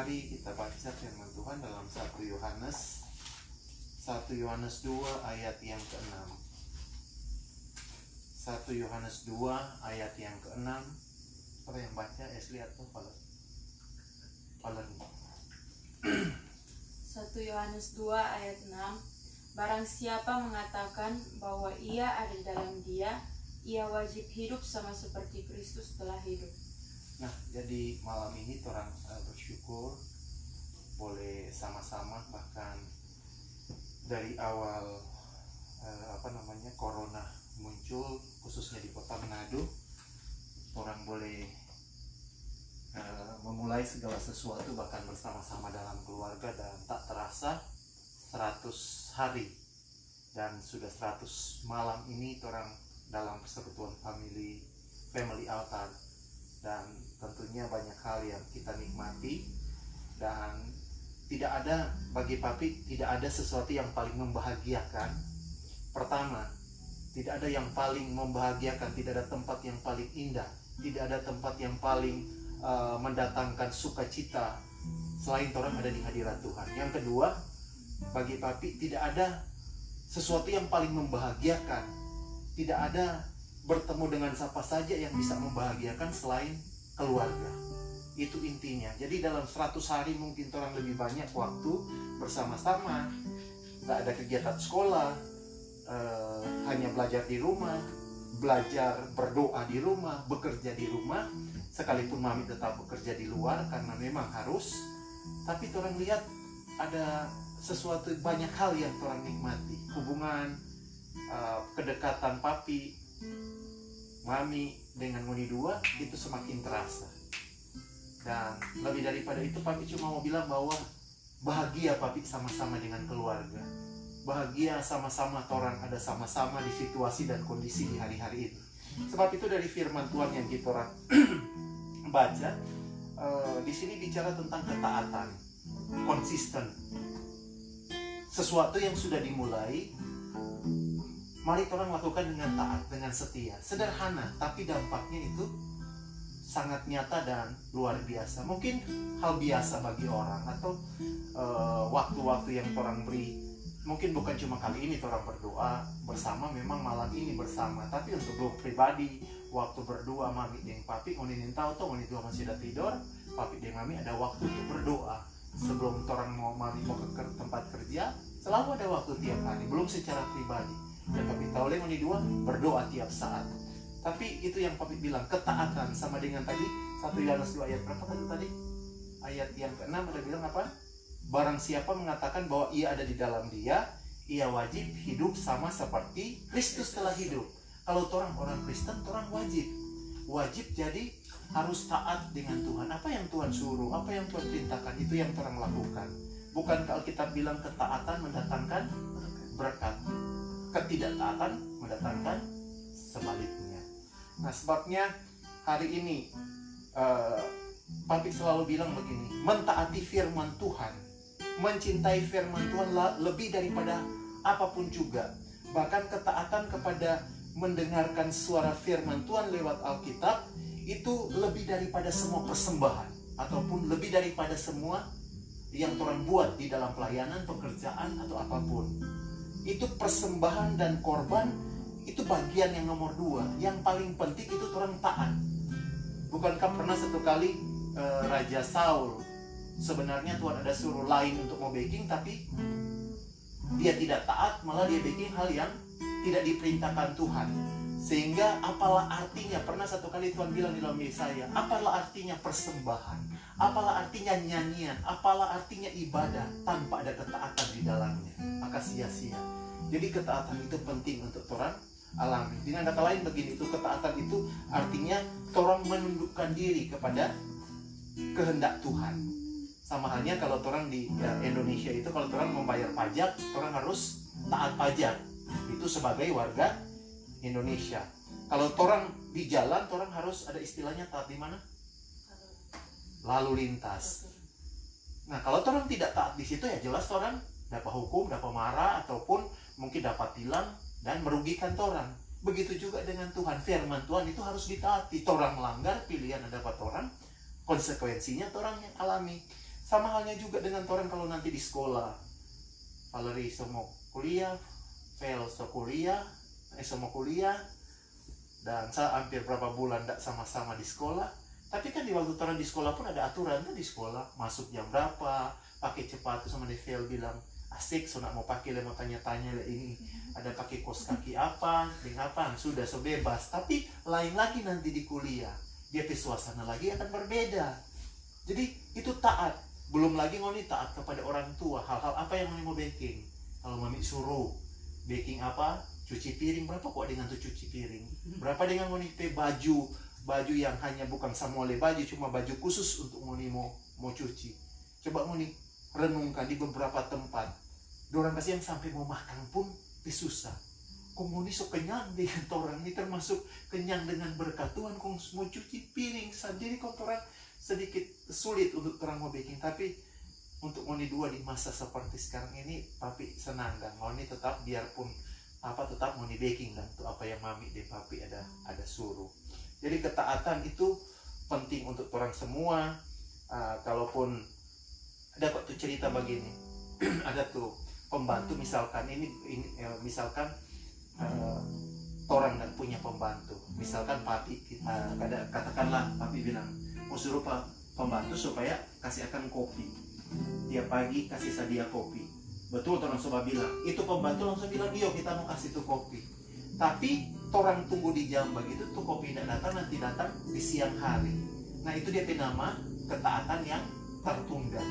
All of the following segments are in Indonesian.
Mari kita baca firman Tuhan dalam 1 Yohanes 2 ayat yang ke-6. 1 Yohanes 2 ayat yang ke-6. Apa yang baca? Esli atau Falan? 1 Yohanes 2 ayat 6. Barang siapa mengatakan bahwa ia ada di dalam Dia, ia wajib hidup sama seperti Kristus telah hidup. Nah, jadi malam ini orang bersyukur boleh sama-sama, bahkan dari awal corona muncul khususnya di kota Manado, orang boleh memulai segala sesuatu bahkan bersama-sama dalam keluarga, dan tak terasa 100 hari dan sudah 100 malam ini orang dalam persekutuan family altar, dan tentunya banyak hal yang kita nikmati. Dan tidak ada, bagi Papi tidak ada sesuatu yang paling membahagiakan. Pertama, tidak ada yang paling membahagiakan, tidak ada tempat yang paling indah, tidak ada tempat yang paling mendatangkan sukacita selain orang ada di hadirat Tuhan. Yang kedua, bagi Papi tidak ada sesuatu yang paling membahagiakan, tidak ada bertemu dengan siapa saja yang bisa membahagiakan selain keluarga. Itu intinya. Jadi dalam 100 hari mungkin orang lebih banyak waktu bersama-sama, nggak ada kegiatan sekolah, hanya belajar di rumah, belajar berdoa di rumah, bekerja di rumah, sekalipun Mami tetap bekerja di luar karena memang harus. Tapi orang lihat ada sesuatu, banyak hal yang orang nikmati. Hubungan, kedekatan Papi, Mami dengan Ngoni dua itu semakin terasa. Dan lebih daripada itu, Papi cuma mau bilang bahwa bahagia Papi sama-sama dengan keluarga. Bahagia sama-sama orang ada sama-sama di situasi dan kondisi di hari-hari itu. Sebab itu dari firman Tuhan yang kita orang baca, di sini bicara tentang ketaatan, konsisten. Sesuatu yang sudah dimulai, mari orang lakukan dengan taat, dengan setia. Sederhana, tapi dampaknya itu sangat nyata dan luar biasa. Mungkin hal biasa bagi orang, atau waktu-waktu yang orang beri. Mungkin bukan cuma kali ini orang berdoa bersama, memang malam ini bersama. Tapi untuk gue pribadi, waktu berdoa Mami dengan Papi, Ngoni tahu tuh Ngoni dua masih ada tidur, Papi dengan Mami ada waktu untuk berdoa. Sebelum orang Mami mau ke tempat kerja, selalu ada waktu tiap hari, belum secara pribadi. Dan Papi tahu Ngoni dua berdoa tiap saat. Tapi itu yang Papi bilang, ketaatan sama dengan tadi 1 Yohanes 2 ayat berapa tadi? Ayat yang ke-6 ada bilang apa? Barang siapa mengatakan bahwa ia ada di dalam Dia, ia wajib hidup sama seperti Kristus telah hidup. Kalau orang Kristen, orang wajib jadi harus taat dengan Tuhan. Apa yang Tuhan suruh, apa yang Tuhan perintahkan, itu yang orang lakukan. Bukan kalau kita bilang ketaatan mendatangkan berkat, ketidaktaatan mendatangkan sebaliknya. Nah, sebabnya hari ini Papi selalu bilang begini, mentaati firman Tuhan, mencintai firman Tuhan lebih daripada apapun juga. Bahkan ketaatan kepada mendengarkan suara firman Tuhan lewat Alkitab itu lebih daripada semua persembahan, ataupun lebih daripada semua yang Tuhan buat di dalam pelayanan, pekerjaan, atau apapun. Itu persembahan dan korban, itu bagian yang nomor 2. Yang paling penting itu Tuhan taat. Bukankah pernah satu kali Raja Saul, sebenarnya Tuhan ada suruh lain untuk mau baking, tapi dia tidak taat, malah dia baking hal yang tidak diperintahkan Tuhan. Sehingga apalah artinya, pernah satu kali Tuhan bilang di dalam Yesaya, apalah artinya persembahan, apalah artinya nyanyian, apalah artinya ibadah tanpa ada ketaatan di dalamnya, maka sia-sia. Jadi ketaatan itu penting untuk orang alami. Dengan kata lain begini, itu ketaatan itu artinya orang menundukkan diri kepada kehendak Tuhan. Sama halnya kalau orang di Indonesia itu, kalau orang membayar pajak, orang harus taat pajak. Itu sebagai warga Indonesia. Kalau orang di jalan, orang harus ada istilahnya taat di mana? Lalu lintas. Nah, kalau orang tidak taat di situ, ya jelas orang dapat hukum, dapat marah, ataupun mungkin dapat tilang dan merugikan orang. Begitu juga dengan Tuhan. Firman Tuhan itu harus ditaati. Orang melanggar, pilihan dapat orang, konsekuensinya orang yang alami. Sama halnya juga dengan orang kalau nanti di sekolah. Valerie semua kuliah, Vel semua kuliah, dan saya hampir berapa bulan tidak sama-sama di sekolah. Tapi kan di waktu orang di sekolah pun ada aturan kan di sekolah. Masuk jam berapa, pakai sepatu sama Vel bilang, asik, so nak mau pakai mau tanya-tanya ini. Ada pakai kos kaki apa, dengan apa, sudah so bebas. Tapi lain lagi nanti di kuliah. Dia suasana lagi akan berbeda. Jadi itu taat. Belum lagi ngoni taat kepada orang tua. Hal-hal apa yang ngoni mau baking? Kalau mami suruh baking apa? Cuci piring. Berapa kok dengan tuh cuci piring? Berapa dengan ngoni baju yang hanya bukan samole baju, cuma baju khusus untuk ngoni mau cuci. Coba ngoni renungkan di beberapa tempat. Dorang kasih yang sampai mau makan pun susah. Kok ngoni so kenyang dengan orang ini, termasuk kenyang dengan berkat Tuhan. Kok mau cuci piring sendiri kok orang sedikit sulit untuk orang mau baking. Tapi untuk ngoni dua di masa seperti sekarang ini, papi senang dan ngoni tetap biarpun apa tetap ngoni baking dan untuk apa yang mami dan papi ada suruh. Jadi ketaatan itu penting untuk orang semua. Kalaupun ada kok tuh cerita begini, ada tuh pembantu misalkan misalkan orang dan punya pembantu, misalkan papi katakanlah papi bilang mau suruh pembantu supaya kasih akan kopi, dia pagi kasih sedia kopi. Betul orang sobat bilang, itu pembantu langsung bilang, iya kita mau kasih tuh kopi. Tapi orang tunggu di jam begitu tuh kopi tidak datang, nanti datang di siang hari. Nah itu dia nama ketaatan yang tertunda.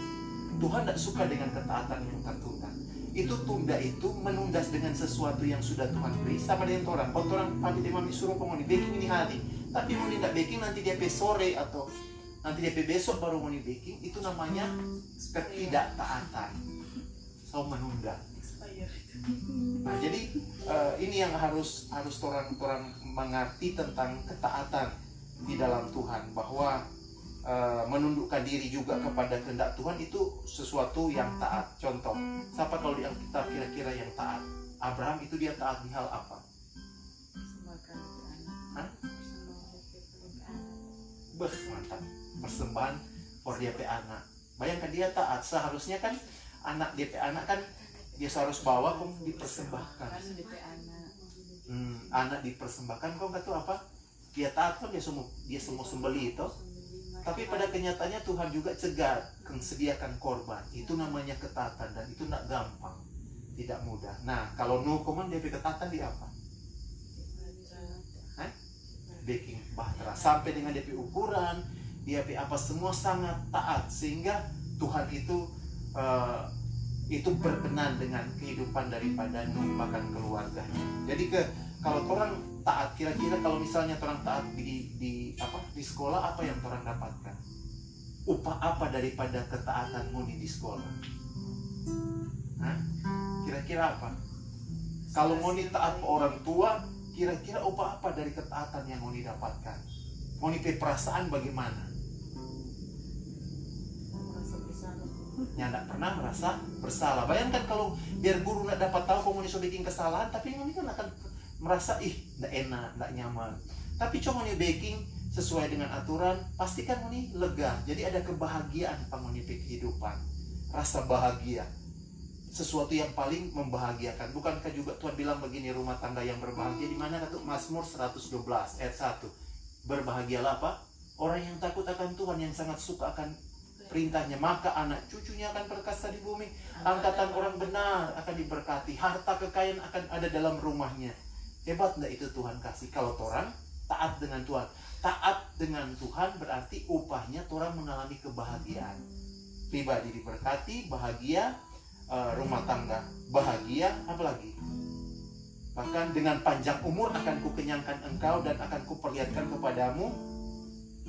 Tuhan tidak suka dengan ketaatan yang tertunda. Itu tunda itu menunda dengan sesuatu yang sudah Tuhan beri. Sama dengan orang, kalau orang pagi dia mami suruh mau di baking ini hari, tapi mau tidak baking nanti dia sore atau nanti dia besok baru mau di baking, itu namanya ketidaktaatan. So menunda. Nah jadi ini yang harus orang mengerti tentang ketaatan di dalam Tuhan, bahwa menundukkan diri juga kepada kehendak Tuhan itu sesuatu yang taat. Contoh, siapa kalau di Alkitab kira-kira yang taat? Abraham itu dia taat di hal apa? Mantap, persembahan for dia pe anak. Bayangkan dia taat, seharusnya kan anak dia pe anak kan dia harus bawa kok dipersembahkan. Anak dipersembahkan kok nggak tahu apa? Dia taat kan dia semua sembeli itu. Tapi pada kenyataannya Tuhan juga cegah sediakan korban. Itu namanya ketaatan dan itu tidak gampang, tidak mudah. Nah kalau Nuh koman dia ketaatan di apa? Baking bahtera sampai dengan dia ukuran, dia apa semua sangat taat sehingga Tuhan itu berkenan dengan kehidupan daripada Nuh bahkan keluarganya. Jadi kalau orang taat, kira-kira kalau misalnya orang taat di sekolah, apa yang orang dapatkan? Upah apa daripada ketaatan muni di sekolah? Kira-kira apa? Kalau muni taat ke orang tua, kira-kira upah apa dari ketaatan yang muni dapatkan? Muni perasaan bagaimana? Yang tidak pernah merasa bersalah. Bayangkan kalau biar guru tidak dapat tahu kamu so bikin kesalahan, tapi muni kan akan merasa tidak enak, tidak nyaman. Tapi cuma nih baking sesuai dengan aturan, pastikan muni lega. Jadi ada kebahagiaan pamuni kehidupan, rasa bahagia, sesuatu yang paling membahagiakan. Bukankah juga Tuhan bilang begini, rumah tangga yang berbahagia di mana? Kata Mazmur 112 ayat 1. Berbahagialah apa? Orang yang takut akan Tuhan, yang sangat suka akan perintahnya, maka anak cucunya akan perkasa di bumi. Angkatan orang benar akan diberkati, harta kekayaan akan ada dalam rumahnya. Hebat enggak itu Tuhan kasih? Kalau orang taat dengan Tuhan, taat dengan Tuhan berarti upahnya orang mengalami kebahagiaan. Pribadi diberkati, bahagia, rumah tangga bahagia, apalagi bahkan dengan panjang umur akan kukenyangkan engkau dan akan kuperlihatkan kepadamu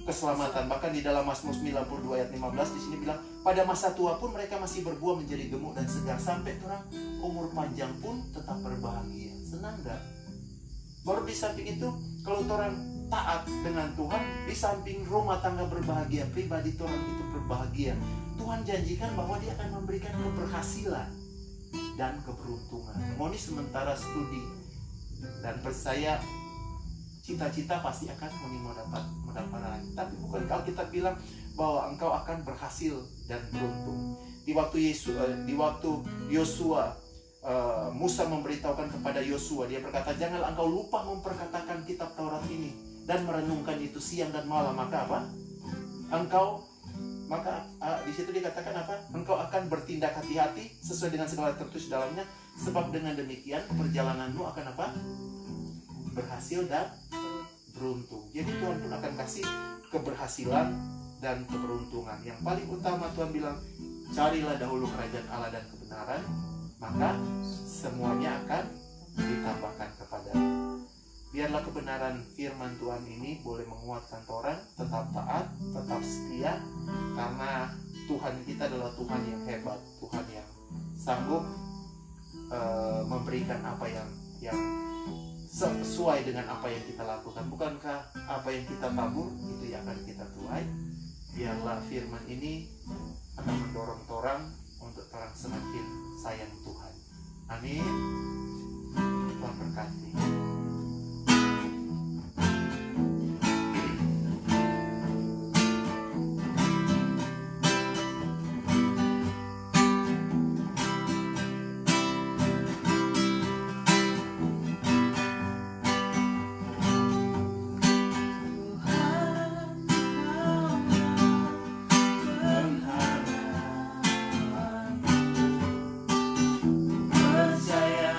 keselamatan. Bahkan di dalam Mazmur 92 ayat 15 di sini bilang, pada masa tua pun mereka masih berbuah menjadi gemuk dan segar, sampai orang umur panjang pun tetap berbahagia. Senang enggak? Baru di samping itu, kalau orang taat dengan Tuhan, di samping rumah tangga berbahagia, pribadi orang itu berbahagia, Tuhan janjikan bahwa dia akan memberikan keberhasilan dan keberuntungan. Moni sementara studi dan percaya cita-cita pasti akan mendapat lagi. Tapi bukan kalau kita bilang bahwa engkau akan berhasil dan beruntung. Di waktu Yosua, Musa memberitahukan kepada Yosua, dia berkata, janganlah engkau lupa memperkatakan kitab Taurat ini dan merenungkan itu siang dan malam. Maka apa? Di situ dikatakan apa? Engkau akan bertindak hati-hati sesuai dengan segala tertulis dalamnya, sebab dengan demikian perjalananmu akan apa? Berhasil dan beruntung. Jadi Tuhan pun akan kasih keberhasilan dan keberuntungan. Yang paling utama Tuhan bilang, carilah dahulu kerajaan Allah dan kebenaran, maka semuanya akan ditambahkan kepadamu. Biarlah kebenaran firman Tuhan ini boleh menguatkan orang tetap taat, tetap setia, karena Tuhan kita adalah Tuhan yang hebat, Tuhan yang sanggup memberikan apa yang sesuai dengan apa yang kita lakukan. Bukankah apa yang kita tabur itu yang akan kita tuai? Biarlah firman ini akan mendorong orang untuk orang semakin sayang Tuhan. Amin. Tuhan berkati. Percaya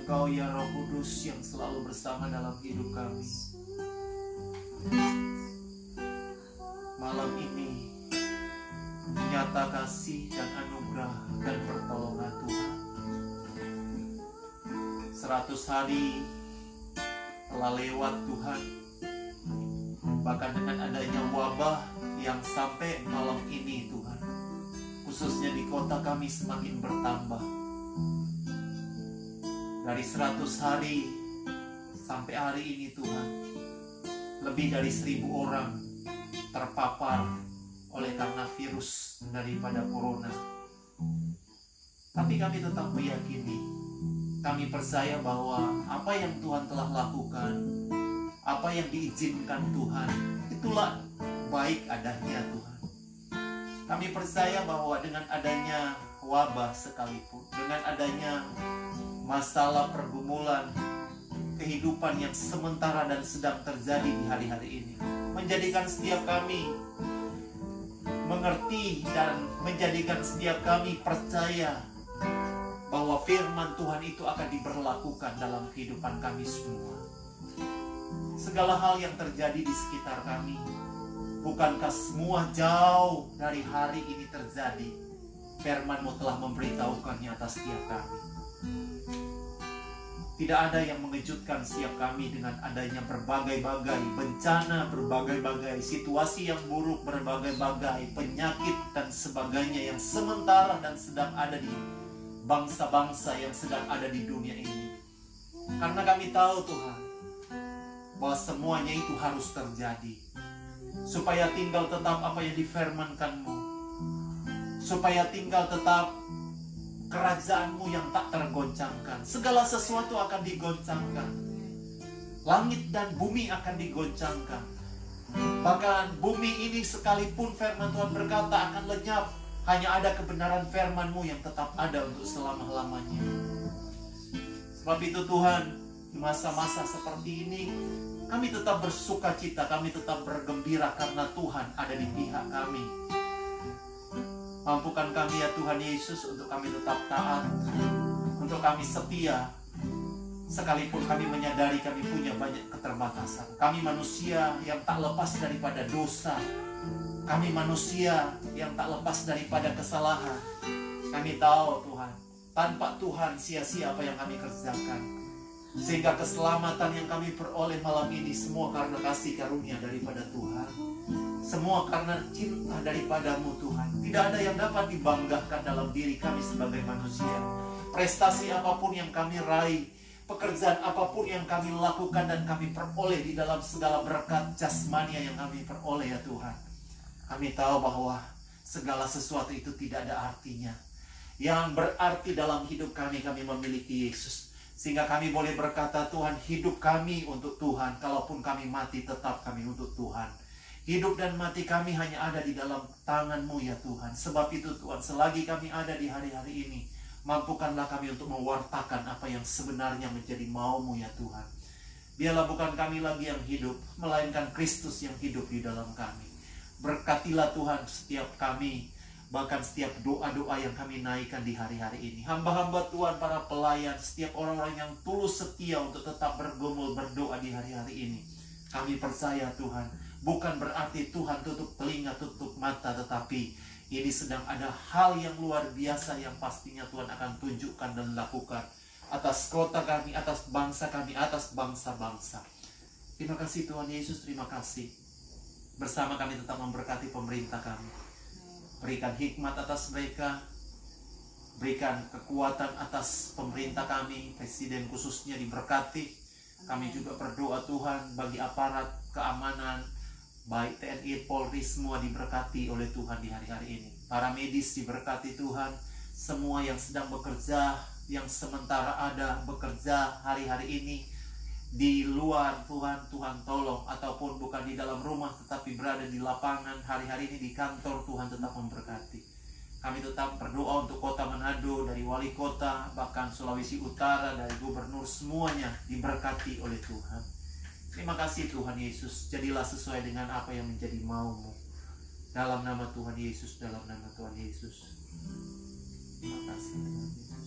Engkau ya Roh Kudus yang selalu bersama dalam hidup kami. Malam ini nyata kasih dan anugerah dan pertolongan Tuhan. 100 hari telah lewat Tuhan. Bahkan dengan adanya wabah yang sampai malam ini Tuhan, khususnya di kota kami semakin bertambah. Dari 100 hari sampai hari ini Tuhan, lebih dari 1.000 orang terpapar oleh karena virus daripada corona. Tapi kami tetap meyakini, kami percaya bahwa apa yang Tuhan telah lakukan, apa yang diizinkan Tuhan, itulah baik adanya Tuhan. Kami percaya bahwa dengan adanya wabah sekalipun, dengan adanya masalah pergumulan kehidupan yang sementara dan sedang terjadi di hari-hari ini, menjadikan setiap kami mengerti dan menjadikan setiap kami percaya bahwa firman Tuhan itu akan diberlakukan dalam kehidupan kami semua. Segala hal yang terjadi di sekitar kami, bukankah semua jauh dari hari ini terjadi? Firman-Mu telah memberitahukannya atas setiap kami. Tidak ada yang mengejutkan setiap kami dengan adanya berbagai-bagai bencana, berbagai-bagai situasi yang buruk, berbagai-bagai penyakit dan sebagainya yang sementara dan sedang ada di bangsa-bangsa yang sedang ada di dunia ini. Karena kami tahu Tuhan, bahwa semuanya itu harus terjadi supaya tinggal tetap apa yang difirmankan-Mu, supaya tinggal tetap kerajaan-Mu yang tak tergoncangkan. Segala sesuatu akan digoncangkan. Langit dan bumi akan digoncangkan. Bahkan bumi ini sekalipun firman Tuhan berkata akan lenyap, hanya ada kebenaran firman-Mu yang tetap ada untuk selama-lamanya. Sebab itu Tuhan, di masa-masa seperti ini, kami tetap bersuka cita, kami tetap bergembira karena Tuhan ada di pihak kami. Mampukan kami ya Tuhan Yesus untuk kami tetap taat, untuk kami setia, sekalipun kami menyadari kami punya banyak keterbatasan. Kami manusia yang tak lepas daripada dosa. Kami manusia yang tak lepas daripada kesalahan. Kami tahu Tuhan, tanpa Tuhan sia-sia apa yang kami kerjakan. Sehingga keselamatan yang kami peroleh malam ini semua karena kasih karunia daripada Tuhan. Semua karena cinta daripada-Mu Tuhan. Tidak ada yang dapat dibanggakan dalam diri kami sebagai manusia. Prestasi apapun yang kami raih, pekerjaan apapun yang kami lakukan dan kami peroleh di dalam segala berkat jasmania yang kami peroleh ya Tuhan. Kami tahu bahwa segala sesuatu itu tidak ada artinya. Yang berarti dalam hidup kami memiliki Yesus. Sehingga kami boleh berkata, Tuhan, hidup kami untuk Tuhan. Kalaupun kami mati, tetap kami untuk Tuhan. Hidup dan mati kami hanya ada di dalam tangan-Mu ya Tuhan. Sebab itu Tuhan, selagi kami ada di hari-hari ini, mampukanlah kami untuk mewartakan apa yang sebenarnya menjadi mau-Mu ya Tuhan. Biarlah bukan kami lagi yang hidup, melainkan Kristus yang hidup di dalam kami. Berkatilah Tuhan setiap kami, bahkan setiap doa-doa yang kami naikkan di hari-hari ini. Hamba-hamba Tuhan, para pelayan, setiap orang-orang yang tulus setia untuk tetap bergumul berdoa di hari-hari ini. Kami percaya Tuhan, bukan berarti Tuhan tutup telinga, tutup mata, tetapi ini sedang ada hal yang luar biasa yang pastinya Tuhan akan tunjukkan dan lakukan atas kota kami, atas bangsa kami, atas bangsa-bangsa. Terima kasih Tuhan Yesus, terima kasih. Bersama kami tetap memberkati pemerintah kami. Berikan hikmat atas mereka, berikan kekuatan atas pemerintah kami, presiden khususnya diberkati. Kami juga berdoa Tuhan bagi aparat keamanan, baik TNI, Polri, semua diberkati oleh Tuhan di hari-hari ini. Para medis diberkati Tuhan, semua yang sedang bekerja, yang sementara ada bekerja hari-hari ini di luar Tuhan, Tuhan tolong, ataupun bukan di dalam rumah tetapi berada di lapangan hari-hari ini di kantor, Tuhan tetap memberkati. Kami tetap berdoa untuk kota Manado, dari wali kota, bahkan Sulawesi Utara, dari gubernur, semuanya diberkati oleh Tuhan. Terima kasih Tuhan Yesus, jadilah sesuai dengan apa yang menjadi mau-Mu. Dalam nama Tuhan Yesus, dalam nama Tuhan Yesus. Terima kasih Tuhan Yesus.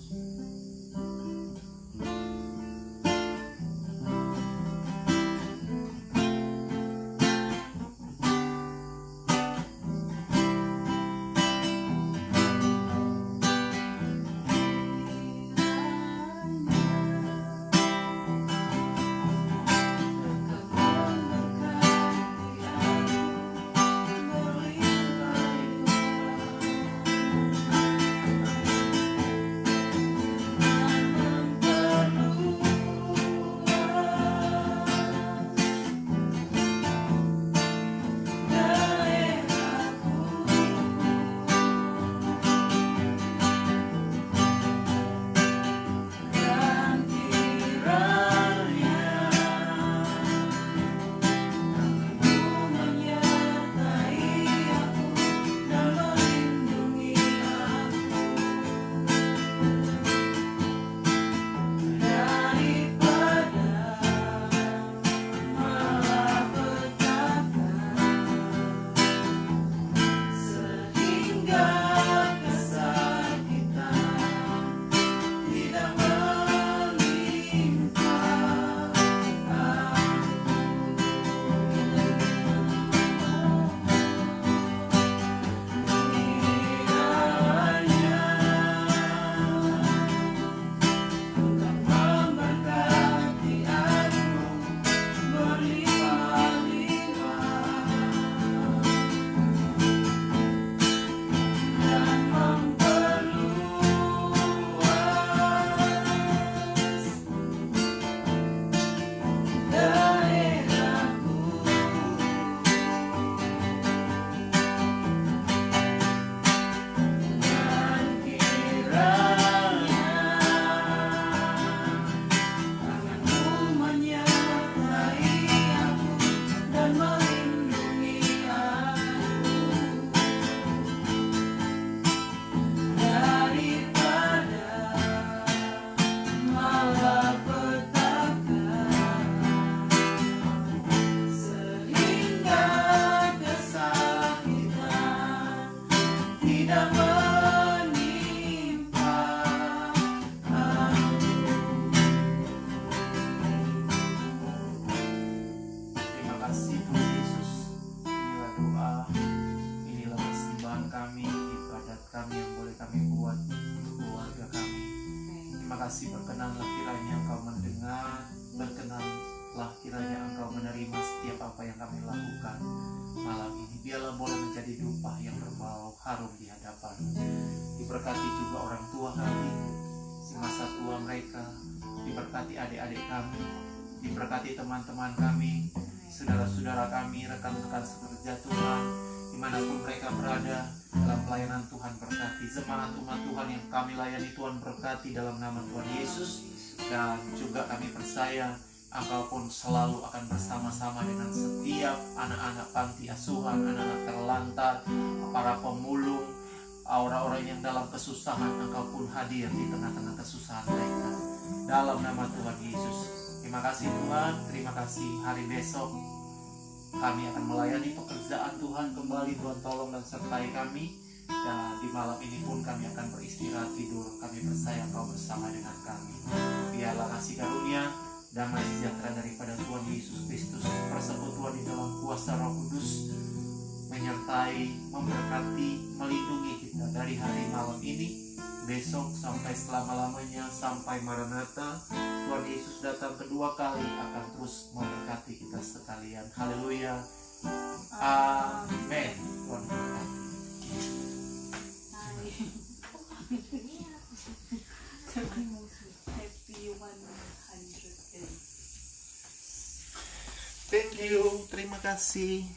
kasih, berkenanlah kiranya Engkau mendengar, berkenanlah kiranya Engkau menerima setiap apa yang kami lakukan malam ini. Biarlah boleh menjadi dupa yang berbau harum di hadapan-Mu. Diberkati juga orang tua kami, si masa tua mereka, diberkati adik-adik kami, diberkati teman-teman kami, saudara-saudara kami, rekan-rekan sekerja Tuhan, dimanapun mereka berada dalam pelayanan Tuhan. Berkati semangat umat Tuhan yang kami layani, Tuhan berkati dalam nama Tuhan Yesus. Dan juga kami percaya Engkau pun selalu akan bersama-sama dengan setiap anak-anak panti asuhan, anak-anak terlantar, para pemulung, orang-orang yang dalam kesusahan. Engkau pun hadir di tengah-tengah kesusahan mereka dalam nama Tuhan Yesus. Terima kasih Tuhan, terima kasih. Hari besok kami akan melayani pekerjaan Tuhan kembali. Tuhan tolong dan sertai kami. Dan di malam ini pun kami akan beristirahat tidur. Kami percaya Engkau bersama dengan kami. Biarlah kasih karunia, damai sejahtera daripada Tuhan Yesus Kristus, persekutuan di dalam kuasa Roh Kudus menyertai, memberkati, melindungi kita dari hari malam ini, besok sampai selama-lamanya, sampai Maranatha. Tuhan Yesus datang kedua kali akan terus memberkati kita sekalian. Haleluya. Amin. Tuhan berkati. Happy 100 days. Thank you. Terima kasih.